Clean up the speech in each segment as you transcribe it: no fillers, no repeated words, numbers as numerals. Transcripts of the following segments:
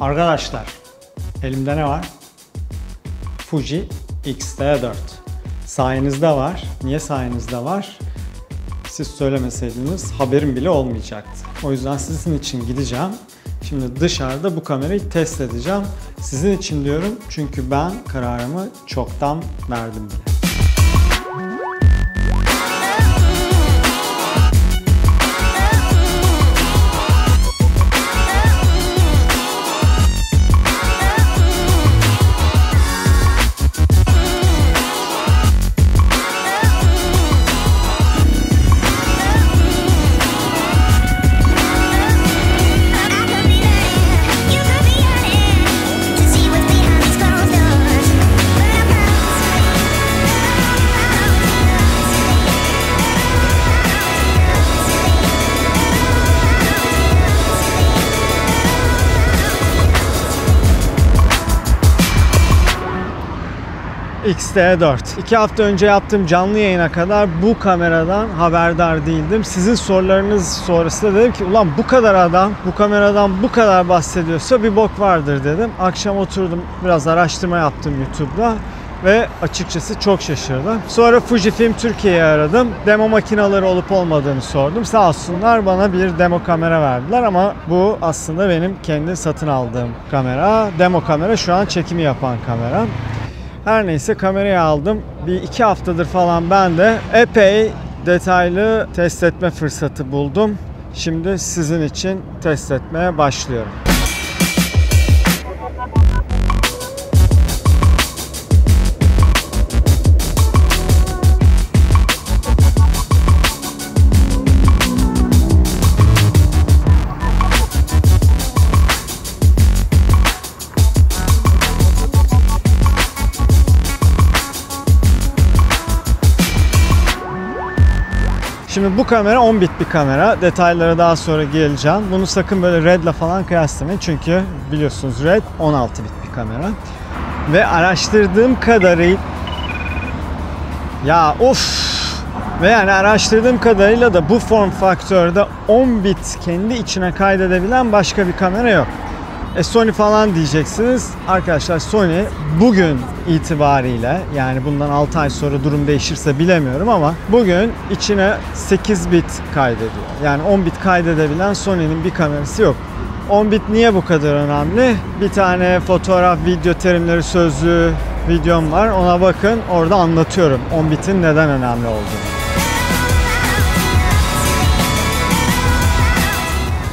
Arkadaşlar, elimde ne var? Fuji X-T4. Sayenizde var. Niye sayenizde var? Siz söylemeseydiniz haberim bile olmayacaktı. O yüzden sizin için gideceğim. Şimdi dışarıda bu kamerayı test edeceğim. Sizin için diyorum çünkü ben kararımı çoktan verdim bile. X-T4. 2 hafta önce yaptığım canlı yayına kadar bu kameradan haberdar değildim. Sizin sorularınız sonrasında dedim ki ulan bu kadar adam bu kameradan bu kadar bahsediyorsa bir bok vardır dedim. Akşam oturdum biraz araştırma yaptım YouTube'da ve açıkçası çok şaşırdım. Sonra Fujifilm Türkiye'yi aradım. Demo makineleri olup olmadığını sordum. Sağ olsunlar bana bir demo kamera verdiler ama bu aslında benim kendi satın aldığım kamera. Demo kamera şu an çekimi yapan kamera. Her neyse kamerayı aldım. Bir 2 haftadır falan ben de epey detaylı test etme fırsatı buldum. Şimdi sizin için test etmeye başlıyorum. Şimdi bu kamera 10 bit bir kamera. Detaylara daha sonra geleceğim. Bunu sakın böyle RED'le falan kıyaslamayın. Çünkü biliyorsunuz RED 16 bit bir kamera. Ve araştırdığım kadarıyla... Ya of! Ve yani araştırdığım kadarıyla da bu form faktörde 10 bit kendi içine kaydedebilen başka bir kamera yok. Sony falan diyeceksiniz. Arkadaşlar Sony bugün itibariyle yani bundan 6 ay sonra durum değişirse bilemiyorum ama bugün içine 8 bit kaydediyor. Yani 10 bit kaydedebilen Sony'nin bir kamerası yok. 10 bit niye bu kadar önemli? Bir tane fotoğraf, video terimleri sözlüğü videom var. Ona bakın. Orada anlatıyorum 10 bitin neden önemli olduğunu.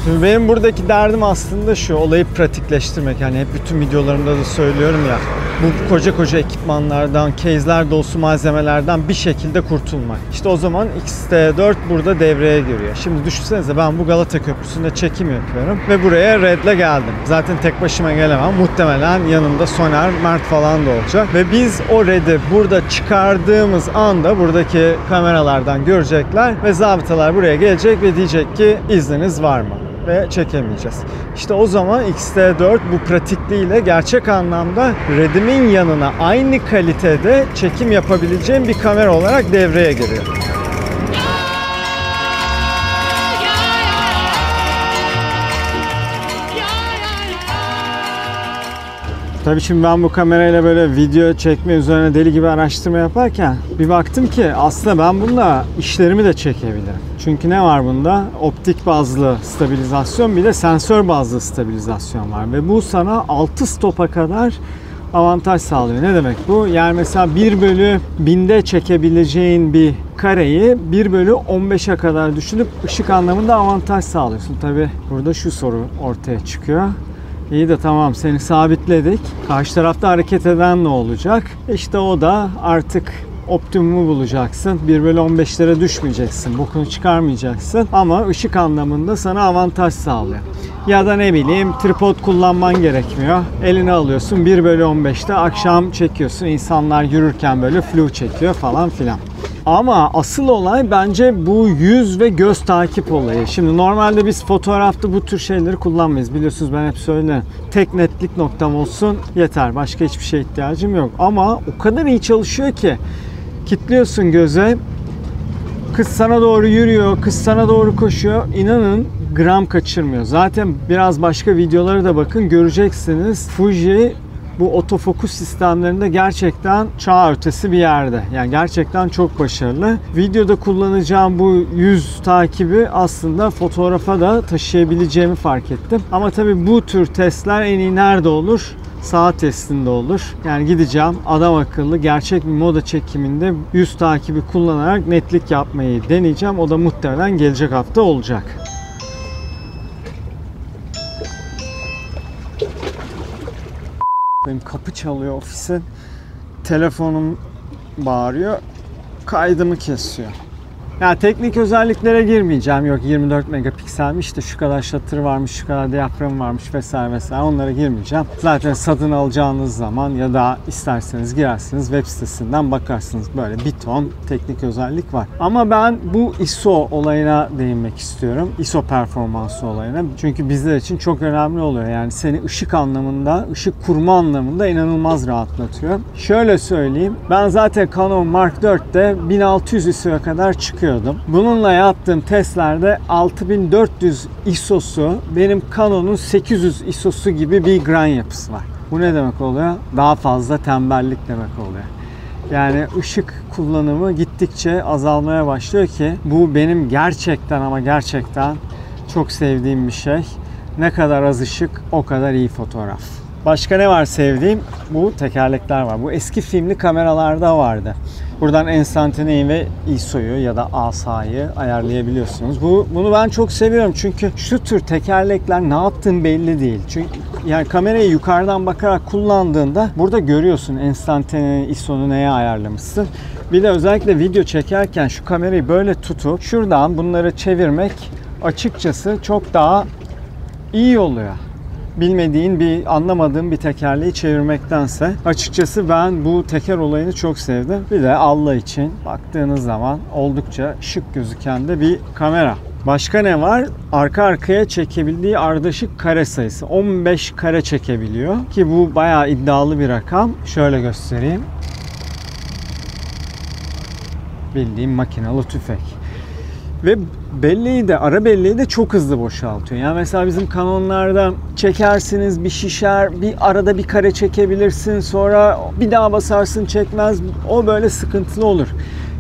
Şimdi benim buradaki derdim aslında şu, olayı pratikleştirmek. Yani hep bütün videolarımda da söylüyorum ya, bu koca koca ekipmanlardan, case'ler dolusu malzemelerden bir şekilde kurtulmak. İşte o zaman X-T4 burada devreye giriyor. Şimdi düşünsenize ben bu Galata Köprüsü'nde çekim yapıyorum ve buraya RED'le geldim. Zaten tek başıma gelemem. Muhtemelen yanımda Soner, Mert falan da olacak. Ve biz o RED'i burada çıkardığımız anda buradaki kameralardan görecekler ve zabıtalar buraya gelecek ve diyecek ki izniniz var mı? Ve çekemeyeceğiz. İşte o zaman X-T4 bu pratikliğiyle gerçek anlamda RED'imin yanına aynı kalitede çekim yapabileceğim bir kamera olarak devreye giriyor. Tabii şimdi ben bu kamerayla böyle video çekme üzerine deli gibi araştırma yaparken bir baktım ki aslında ben bununla işlerimi de çekebilirim. Çünkü ne var bunda? Optik bazlı stabilizasyon, bir de sensör bazlı stabilizasyon var. Ve bu sana 6 stopa kadar avantaj sağlıyor. Ne demek bu? Yani mesela 1/1000'de çekebileceğin bir kareyi 1/15'e kadar düşünüp ışık anlamında avantaj sağlıyorsun. Tabii burada şu soru ortaya çıkıyor. İyi de tamam seni sabitledik. Karşı tarafta hareket eden ne olacak? İşte o da artık optimumu bulacaksın. 1/15'lere düşmeyeceksin. Bokunu çıkarmayacaksın. Ama ışık anlamında sana avantaj sağlıyor. Ya da ne bileyim tripod kullanman gerekmiyor. Eline alıyorsun 1/15'te akşam çekiyorsun. İnsanlar yürürken böyle flu çekiyor falan filan. Ama asıl olay bence bu yüz ve göz takip olayı. Şimdi normalde biz fotoğrafta bu tür şeyleri kullanmayız. Biliyorsunuz ben hep söylerim. Tek netlik noktam olsun yeter. Başka hiçbir şeye ihtiyacım yok. Ama o kadar iyi çalışıyor ki kilitliyorsun göze. Kız sana doğru yürüyor, kız sana doğru koşuyor. İnanın gram kaçırmıyor. Zaten biraz başka videolara da bakın, göreceksiniz. Fuji bu otofokus sistemlerinde gerçekten çağ ötesi bir yerde. Yani gerçekten çok başarılı. Videoda kullanacağım bu yüz takibi aslında fotoğrafa da taşıyabileceğimi fark ettim. Ama tabii bu tür testler en iyi nerede olur? Saat testinde olur. Yani gideceğim adam akıllı gerçek bir moda çekiminde yüz takibi kullanarak netlik yapmayı deneyeceğim. O da muhtemelen gelecek hafta olacak. Benim kapı çalıyor ofisin. Telefonum bağırıyor. Kaydımı kesiyor. Ya teknik özelliklere girmeyeceğim. Yok 24 megapikselmiş de şu kadar shutter varmış, şu kadar diyafram varmış vesaire vesaire. Onlara girmeyeceğim. Zaten satın alacağınız zaman ya da isterseniz girersiniz web sitesinden bakarsınız. Böyle bir ton teknik özellik var. Ama ben bu ISO olayına değinmek istiyorum. ISO performansı olayına. Çünkü bizler için çok önemli oluyor. Yani seni ışık anlamında, ışık kurma anlamında inanılmaz rahatlatıyor. Şöyle söyleyeyim. Ben zaten Canon Mark IV'de 1600 ISO'ya kadar çıkıyor. Bununla yaptığım testlerde 6400 ISO'su benim Canon'un 800 ISO'su gibi bir gran yapısı var. Bu ne demek oluyor? Daha fazla tembellik demek oluyor. Yani ışık kullanımı gittikçe azalmaya başlıyor ki bu benim gerçekten ama gerçekten çok sevdiğim bir şey. Ne kadar az ışık o kadar iyi fotoğraf. Başka ne var sevdiğim? Bu tekerlekler var. Bu eski filmli kameralarda vardı. Buradan enstantaneyi ve ISO'yu ya da ASA'yı ayarlayabiliyorsunuz. Bunu ben çok seviyorum çünkü şu tür tekerlekler ne yaptığın belli değil. Çünkü yani kamerayı yukarıdan bakarak kullandığında burada görüyorsun enstantaneyi, ISO'nu neye ayarlamışsın. Bir de özellikle video çekerken şu kamerayı böyle tutup şuradan bunları çevirmek açıkçası çok daha iyi oluyor. Bilmediğin anlamadığın bir tekerleği çevirmektense açıkçası ben bu teker olayını çok sevdim. Bir de Allah için baktığınız zaman oldukça şık gözüken de bir kamera. Başka ne var? Arka arkaya çekebildiği ardışık kare sayısı. 15 kare çekebiliyor ki bu bayağı iddialı bir rakam. Şöyle göstereyim. Bildiğim makinalı tüfek. Ve belleği de, ara belleği de çok hızlı boşaltıyor. Yani mesela bizim Canon'larda çekersiniz, bir şişer, bir arada bir kare çekebilirsin, sonra bir daha basarsın çekmez. O böyle sıkıntılı olur.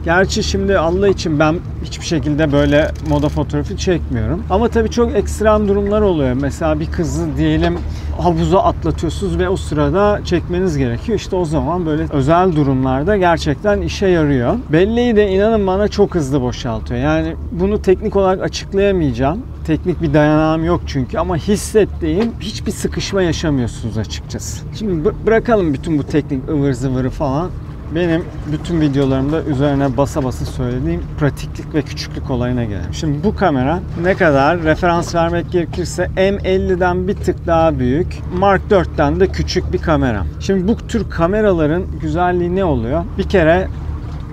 Gerçi şimdi Allah için ben hiçbir şekilde böyle moda fotoğrafı çekmiyorum. Ama tabii çok ekstrem durumlar oluyor. Mesela bir kızı diyelim havuza atlatıyorsunuz ve o sırada çekmeniz gerekiyor. İşte o zaman böyle özel durumlarda gerçekten işe yarıyor. Belleği de inanın bana çok hızlı boşaltıyor. Yani bunu teknik olarak açıklayamayacağım. Teknik bir dayanağım yok çünkü ama hissettiğim hiçbir sıkışma yaşamıyorsunuz açıkçası. Şimdi bırakalım bütün bu teknik ıvır zıvırı falan. Benim bütün videolarımda üzerine basa basa söylediğim pratiklik ve küçüklük olayına gelelim. Şimdi bu kamera ne kadar referans vermek gerekirse M50'den bir tık daha büyük, Mark IV'den de küçük bir kamera. Şimdi bu tür kameraların güzelliği ne oluyor? Bir kere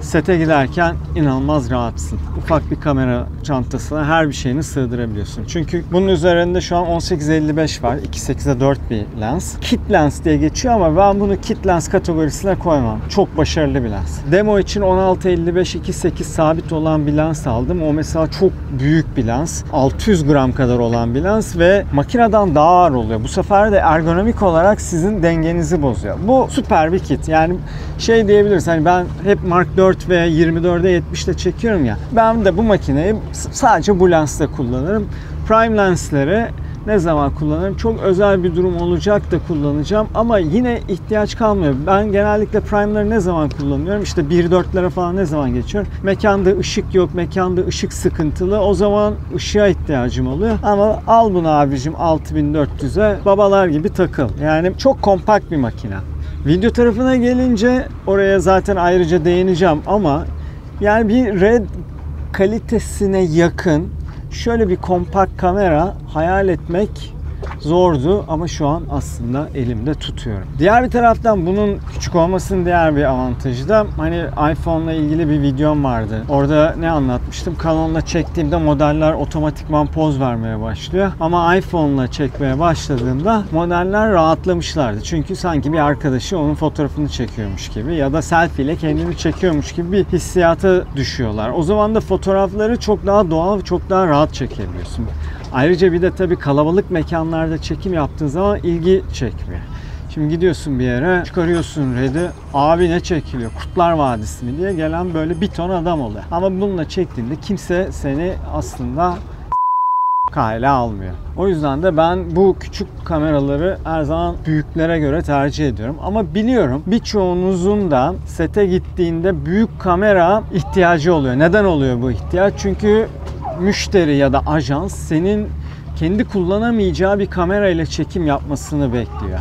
sete giderken inanılmaz rahatsın. Ufak bir kamera çantasına her bir şeyini sığdırabiliyorsun. Çünkü bunun üzerinde şu an 18-55 var. 2.8'e 4 bir lens. Kit lens diye geçiyor ama ben bunu kit lens kategorisine koymam. Çok başarılı bir lens. Demo için 16-55 2.8 sabit olan bir lens aldım. O mesela çok büyük bir lens. 600 gram kadar olan bir lens ve makineden daha ağır oluyor. Bu sefer de ergonomik olarak sizin dengenizi bozuyor. Bu süper bir kit. Yani şey diyebiliriz, hani ben hep Mark 4 ve 24'e 70'te çekiyorum ya. Ben de bu makineyi sadece bu lensle kullanırım. Prime lensleri ne zaman kullanırım? Çok özel bir durum olacak da kullanacağım ama yine ihtiyaç kalmıyor. Ben genellikle prime'ları ne zaman kullanıyorum? İşte 1.4'lere falan ne zaman geçiyorum? Mekanda ışık yok, mekanda ışık sıkıntılı. O zaman ışığa ihtiyacım oluyor. Ama al bunu abicim 6400'e babalar gibi takıl. Yani çok kompakt bir makine. Video tarafına gelince oraya zaten ayrıca değineceğim ama yani bir RED kalitesine yakın şöyle bir kompakt kamera hayal etmek zordu ama şu an aslında elimde tutuyorum. Diğer bir taraftan bunun küçük olmasının diğer bir avantajı da hani iPhone'la ilgili bir videom vardı. Orada ne anlatmıştım? Canon'la çektiğimde modeller otomatikman poz vermeye başlıyor. Ama iPhone'la çekmeye başladığımda modeller rahatlamışlardı. Çünkü sanki bir arkadaşı onun fotoğrafını çekiyormuş gibi ya da selfie ile kendini çekiyormuş gibi bir hissiyata düşüyorlar. O zaman da fotoğrafları çok daha doğal ve çok daha rahat çekebiliyorsun. Ayrıca bir de tabii kalabalık mekanlarda çekim yaptığın zaman ilgi çekmiyor. Şimdi gidiyorsun bir yere, çıkarıyorsun RED'i, abi ne çekiliyor, Kurtlar Vadisi mi diye gelen böyle bir ton adam oluyor. Ama bununla çektiğinde kimse seni aslında kale almıyor. O yüzden de ben bu küçük kameraları her zaman büyüklere göre tercih ediyorum. Ama biliyorum birçoğunuzun da sete gittiğinde büyük kamera ihtiyacı oluyor. Neden oluyor bu ihtiyaç? Çünkü müşteri ya da ajans senin kendi kullanamayacağı bir kamera ile çekim yapmasını bekliyor.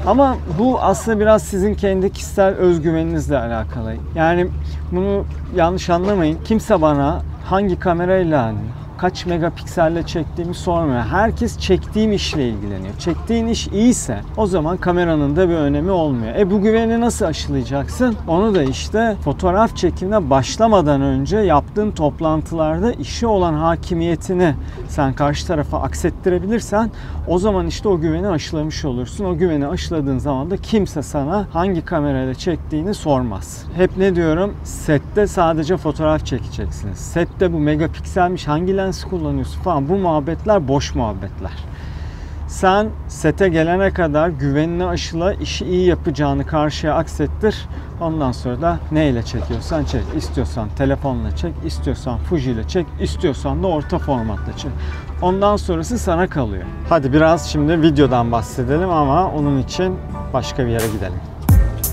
Ama bu aslında biraz sizin kendi kişisel özgüveninizle alakalı. Yani bunu yanlış anlamayın. Kimse bana hangi kamerayla, kaç megapikselle çektiğimi sormuyor. Herkes çektiğim işle ilgileniyor. Çektiğin iş iyiyse o zaman kameranın da bir önemi olmuyor. Bu güveni nasıl aşılayacaksın? Onu da işte fotoğraf çekimine başlamadan önce yaptığın toplantılarda işe olan hakimiyetini sen karşı tarafa aksettirebilirsen o zaman işte o güveni aşılamış olursun. O güveni aşıladığın zaman da kimse sana hangi kamerayla çektiğini sormaz. Hep ne diyorum? Sette sadece fotoğraf çekeceksiniz. Sette bu megapikselmiş, hangi lens kullanıyorsun falan, bu muhabbetler boş muhabbetler. Sen sete gelene kadar güvenini aşıla, işi iyi yapacağını karşıya aksettir. Ondan sonra da neyle çekiyorsan çek. İstiyorsan telefonla çek, istiyorsan Fuji ile çek, istiyorsan da orta formatla çek. Ondan sonrası sana kalıyor. Hadi biraz şimdi videodan bahsedelim ama onun için başka bir yere gidelim.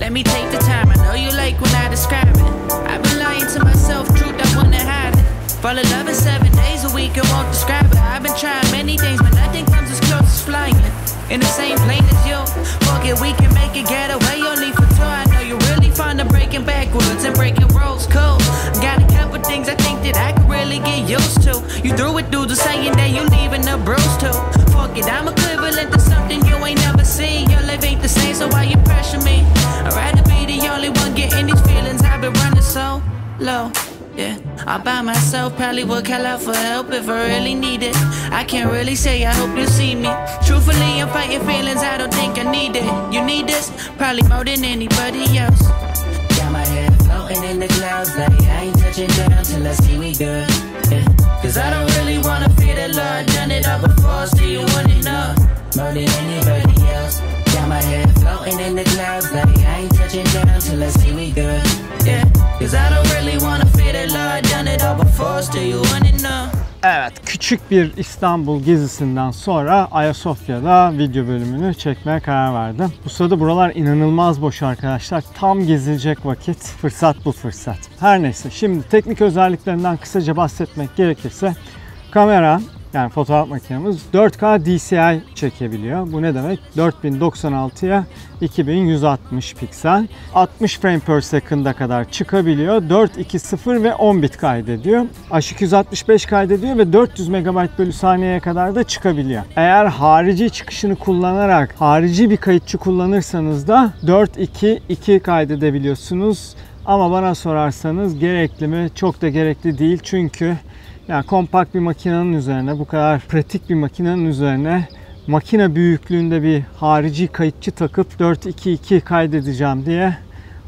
Let me take the time. I know you like when I describe it. I've been lying to myself, truth I wanna hide it. Fall in love in 7 days a week and won't describe it. I've been trying many things, but nothing comes as close as flying in the same plane as you. Fuck it, we can make it getaway only for two. I know you really fond of breaking backwards and breaking roads cool. Got a couple things I think that I could really get used to. You threw it through the saying that you leaving the bruise too. Fuck it, I'm equivalent to something you ain't never seen. Your life ain't the same, so why you pressure me? I'd rather be the only one getting these feelings. I've been running so low. Yeah, all by myself, probably would call out for help if I really need it. I can't really say I hope you see me. Truthfully, I'm fighting feelings, I don't think I need it. You need this, probably more than anybody else. Got my head floating in the clouds, like I ain't touching down till I see we good. Yeah, cause I don't really wanna feel the Lord, done it all before, so you want it up more than anybody else. Got my head floating in the clouds, like I ain't touching down till I see we good. Yeah, cause I don't really wanna feel the Lord, done it all before, still you want it now. Evet, küçük bir İstanbul gezisinden sonra Ayasofya'da video bölümünü çekmeye karar verdim. Bu sırada buralar inanılmaz boş arkadaşlar. Tam gezilecek vakit. Fırsat bu fırsat. Her neyse, şimdi teknik özelliklerinden kısaca bahsetmek gerekirse kamera, yani fotoğraf makinemiz 4K DCI çekebiliyor. Bu ne demek? 4096'ya 2160 piksel. 60 frame per second'a kadar çıkabiliyor. 420 ve 10 bit kaydediyor. H265 kaydediyor ve 400 MB bölü saniyeye kadar da çıkabiliyor. Eğer harici çıkışını kullanarak harici bir kayıtçı kullanırsanız da 422 kaydedebiliyorsunuz. Ama bana sorarsanız gerekli mi? Çok da gerekli değil. Çünkü yani kompakt bir makinenin üzerine, bu kadar pratik bir makinenin üzerine makine büyüklüğünde bir harici kayıtçı takıp 422 kaydedeceğim diye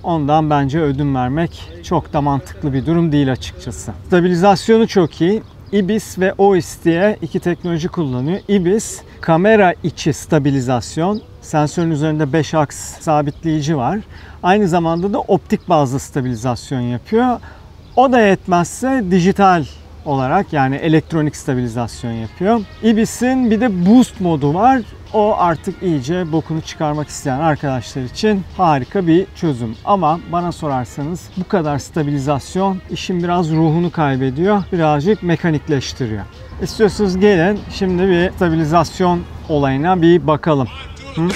ondan bence ödün vermek çok da mantıklı bir durum değil açıkçası. Stabilizasyonu çok iyi. IBIS ve OIS diye iki teknoloji kullanıyor. IBIS kamera içi stabilizasyon. Sensörün üzerinde 5 aks sabitleyici var. Aynı zamanda da optik bazlı stabilizasyon yapıyor. O da yetmezse dijital olarak, yani elektronik stabilizasyon yapıyor. IBIS'in bir de boost modu var. O artık iyice bokunu çıkarmak isteyen arkadaşlar için harika bir çözüm. Ama bana sorarsanız bu kadar stabilizasyon işin biraz ruhunu kaybediyor. Birazcık mekanikleştiriyor. İstiyorsanız gelin şimdi bir stabilizasyon olayına bir bakalım. Hı?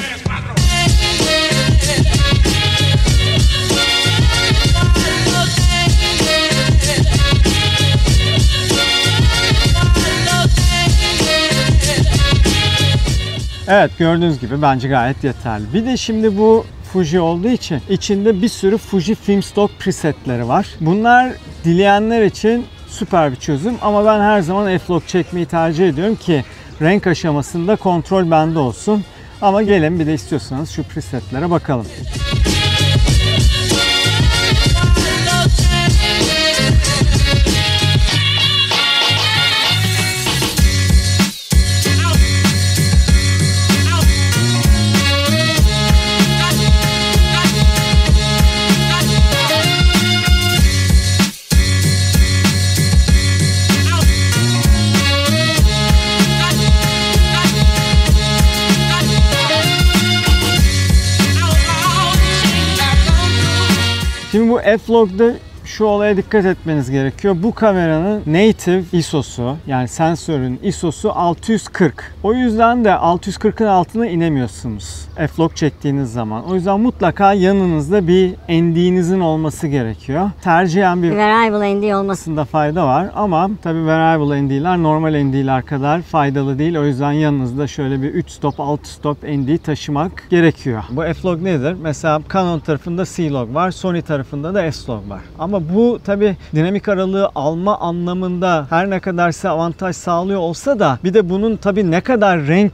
Evet, gördüğünüz gibi bence gayet yeterli. Bir de şimdi bu Fuji olduğu için içinde bir sürü Fuji Filmstock presetleri var. Bunlar dileyenler için süper bir çözüm ama ben her zaman F-Log çekmeyi tercih ediyorum ki renk aşamasında kontrol bende olsun. Ama gelin bir de istiyorsanız şu presetlere bakalım. Şimdi bu F-Log'da şu olaya dikkat etmeniz gerekiyor. Bu kameranın native ISO'su, yani sensörün ISO'su 640. O yüzden de 640'ın altına inemiyorsunuz F-Log çektiğiniz zaman. O yüzden mutlaka yanınızda bir ND'nizin olması gerekiyor. Tercihen bir Variable ND olmasında fayda var ama tabii variable ND'ler normal ND'ler kadar faydalı değil. O yüzden yanınızda şöyle bir 3 stop 6 stop ND taşımak gerekiyor. Bu F-Log nedir? Mesela Canon tarafında C-Log var, Sony tarafında da S-Log var. Ama bu tabii dinamik aralığı alma anlamında her ne kadar size avantaj sağlıyor olsa da bir de bunun tabii ne kadar renk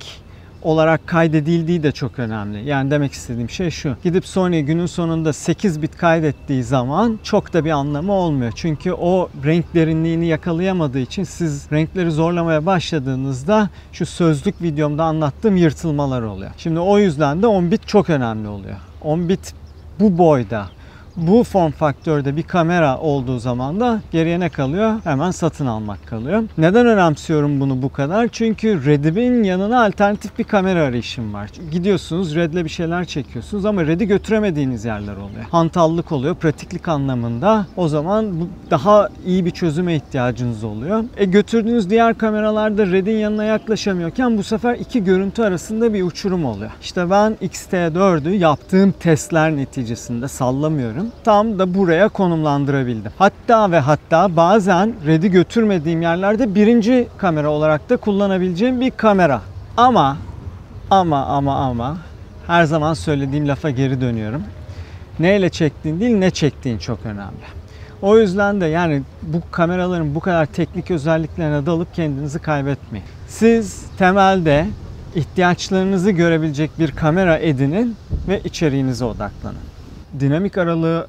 olarak kaydedildiği de çok önemli. Yani demek istediğim şey şu. Gidip Sony günün sonunda 8 bit kaydettiği zaman çok da bir anlamı olmuyor. Çünkü o renk derinliğini yakalayamadığı için siz renkleri zorlamaya başladığınızda şu sözlük videomda anlattığım yırtılmalar oluyor. Şimdi o yüzden de 10 bit çok önemli oluyor. 10 bit bu boyda, bu form faktörde bir kamera olduğu zaman da geriye ne kalıyor? Hemen satın almak kalıyor. Neden önemsiyorum bunu bu kadar? Çünkü Red'in yanına alternatif bir kamera arayışım var. Gidiyorsunuz Red'le bir şeyler çekiyorsunuz ama Red'i götüremediğiniz yerler oluyor. Hantallık oluyor, pratiklik anlamında. O zaman daha iyi bir çözüme ihtiyacınız oluyor. Götürdüğünüz diğer kameralarda Red'in yanına yaklaşamıyorken bu sefer iki görüntü arasında bir uçurum oluyor. İşte ben X-T4'ü yaptığım testler neticesinde sallamıyorum. Tam da buraya konumlandırabildim. Hatta ve hatta bazen Red'i götürmediğim yerlerde birinci kamera olarak da kullanabileceğim bir kamera. Ama her zaman söylediğim lafa geri dönüyorum. Neyle çektiğin değil, ne çektiğin çok önemli. O yüzden de yani bu kameraların bu kadar teknik özelliklerine dalıp kendinizi kaybetmeyin. Siz temelde ihtiyaçlarınızı görebilecek bir kamera edinin ve içeriğinize odaklanın. Dinamik aralığı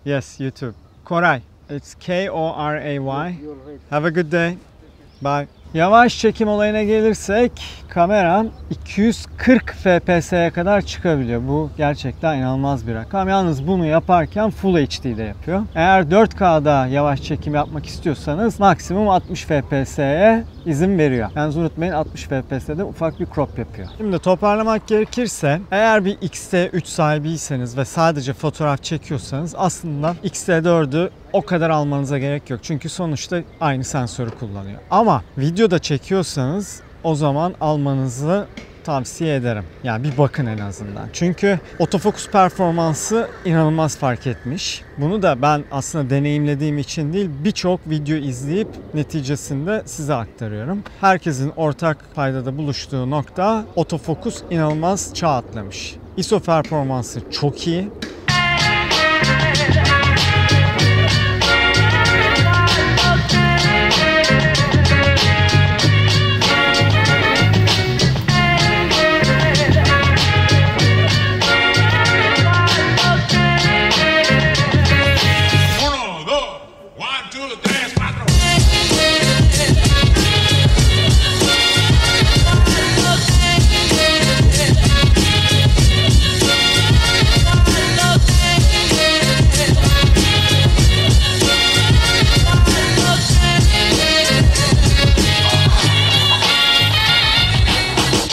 Yes, YouTube. Koray. It's K-O-R-A-Y. Have a good day. Bye. Yavaş çekim olayına gelirsek kameram 240 FPS'ye kadar çıkabiliyor. Bu gerçekten inanılmaz bir rakam. Yalnız bunu yaparken Full HD'de yapıyor. Eğer 4K'da yavaş çekim yapmak istiyorsanız maksimum 60 FPS'ye izin veriyor. Yalnız unutmayın 60 FPS'de ufak bir crop yapıyor. Şimdi toparlamak gerekirse eğer bir X-T3 sahibiyseniz ve sadece fotoğraf çekiyorsanız aslında X-T4'ü o kadar almanıza gerek yok. Çünkü sonuçta aynı sensörü kullanıyor. Ama videoda çekiyorsanız o zaman almanızı tavsiye ederim. Yani bir bakın en azından. Çünkü otofokus performansı inanılmaz fark etmiş. Bunu da ben aslında deneyimlediğim için değil, birçok video izleyip neticesinde size aktarıyorum. Herkesin ortak paydada buluştuğu nokta otofokus inanılmaz çağ atlamış. ISO performansı çok iyi.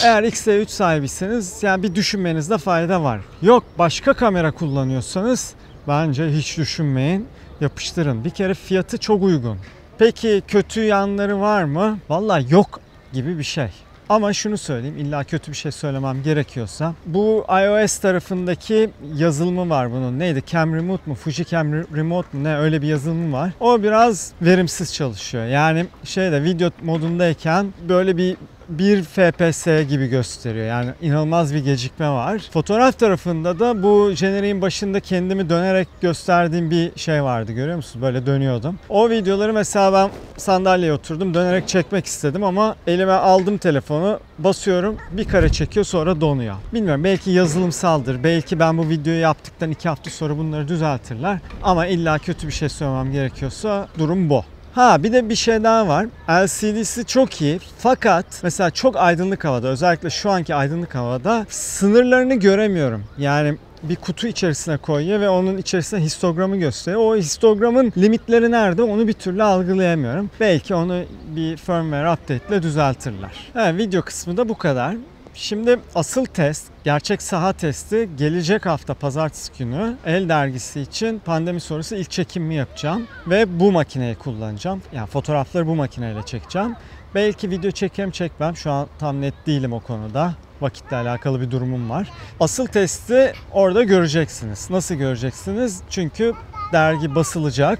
Eğer X-T3 sahibiyseniz yani bir düşünmenizde fayda var. Yok başka kamera kullanıyorsanız bence hiç düşünmeyin, yapıştırın. Bir kere fiyatı çok uygun. Peki kötü yanları var mı? Vallahi yok gibi bir şey. Ama şunu söyleyeyim, illa kötü bir şey söylemem gerekiyorsa. Bu iOS tarafındaki yazılımı var bunun. Neydi? Cam Remote mu? Fuji Cam Remote mu? Ne? Öyle bir yazılımı var. O biraz verimsiz çalışıyor. Yani video modundayken böyle bir 1 FPS gibi gösteriyor. Yani inanılmaz bir gecikme var. Fotoğraf tarafında da bu jeneriğin başında kendimi dönerek gösterdiğim bir şey vardı. Görüyor musunuz? Böyle dönüyordum. O videoları mesela ben sandalyeye oturdum. Dönerek çekmek istedim ama elime aldım telefonu. Basıyorum. Bir kare çekiyor sonra donuyor. Bilmiyorum. Belki yazılımsaldır. Belki ben bu videoyu yaptıktan 2 hafta sonra bunları düzeltirler. Ama illa kötü bir şey söylemem gerekiyorsa durum bu. Bir de bir şey daha var. LCD'si çok iyi fakat mesela çok aydınlık havada, özellikle şu anki aydınlık havada sınırlarını göremiyorum. Yani bir kutu içerisine koyuyor ve onun içerisine histogramı gösteriyor. O histogramın limitleri nerede onu bir türlü algılayamıyorum. Belki onu bir firmware update ile düzeltirler. Evet, video kısmı da bu kadar. Şimdi asıl test, gerçek saha testi gelecek hafta pazartesi günü El Dergisi için pandemi sonrası ilk çekimimi yapacağım. Ve bu makineyi kullanacağım. Yani fotoğrafları bu makineyle çekeceğim. Belki video çekerim çekmem. Şu an tam net değilim o konuda. Vakitle alakalı bir durumum var. Asıl testi orada göreceksiniz. Nasıl göreceksiniz? Çünkü dergi basılacak.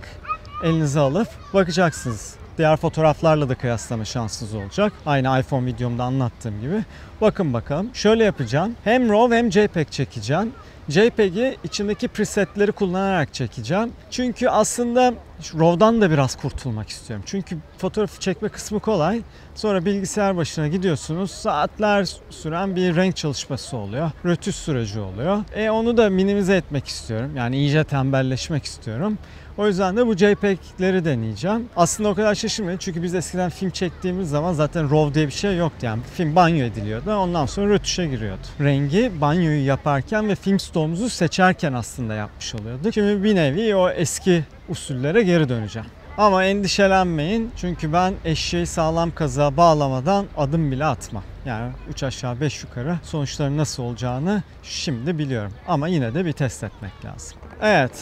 Elinize alıp bakacaksınız. Diğer fotoğraflarla da kıyaslama şansınız olacak. Aynı iPhone videomda anlattığım gibi. Bakın bakalım. Şöyle yapacağım. Hem RAW hem JPEG çekeceğim. JPEG'i içindeki presetleri kullanarak çekeceğim. Çünkü aslında RAW'dan da biraz kurtulmak istiyorum. Çünkü fotoğrafı çekme kısmı kolay. Sonra bilgisayar başına gidiyorsunuz. Saatler süren bir renk çalışması oluyor. Rötuş süreci oluyor. Onu da minimize etmek istiyorum. Yani iyice tembelleşmek istiyorum. O yüzden de bu JPEG'leri deneyeceğim. Aslında o kadar şaşırmayın çünkü biz eskiden film çektiğimiz zaman zaten RAW diye bir şey yoktu. Yani film banyo ediliyordu. Ondan sonra rötuşa giriyordu. Rengi banyoyu yaparken ve film stoğumuzu seçerken aslında yapmış oluyorduk. Şimdi bir nevi o eski usullere geri döneceğim. Ama endişelenmeyin çünkü ben eşeği sağlam kazığa bağlamadan adım bile atmam. Yani 3 aşağı 5 yukarı sonuçların nasıl olacağını şimdi biliyorum. Ama yine de bir test etmek lazım. Evet.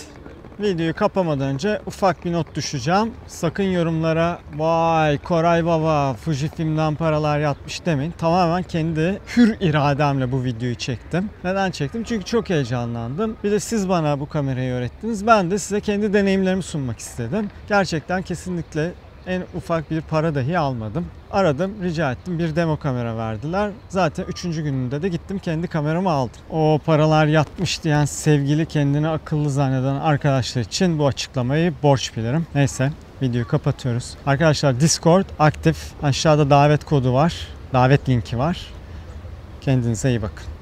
Videoyu kapamadan önce ufak bir not düşeceğim. Sakın yorumlara vay Koray Baba Fujifilm'den paralar yatmış demeyin. Tamamen kendi hür irademle bu videoyu çektim. Neden çektim? Çünkü çok heyecanlandım. Bir de siz bana bu kamerayı öğrettiniz. Ben de size kendi deneyimlerimi sunmak istedim. Gerçekten kesinlikle en ufak bir para dahi almadım. Aradım, rica ettim. Bir demo kamera verdiler. Zaten 3. gününde de gittim kendi kameramı aldım. O paralar yatmış diyen sevgili kendini akıllı zanneden arkadaşlar için bu açıklamayı borç bilirim. Neyse, videoyu kapatıyoruz. Arkadaşlar Discord aktif. Aşağıda davet kodu var. Davet linki var. Kendinize iyi bakın.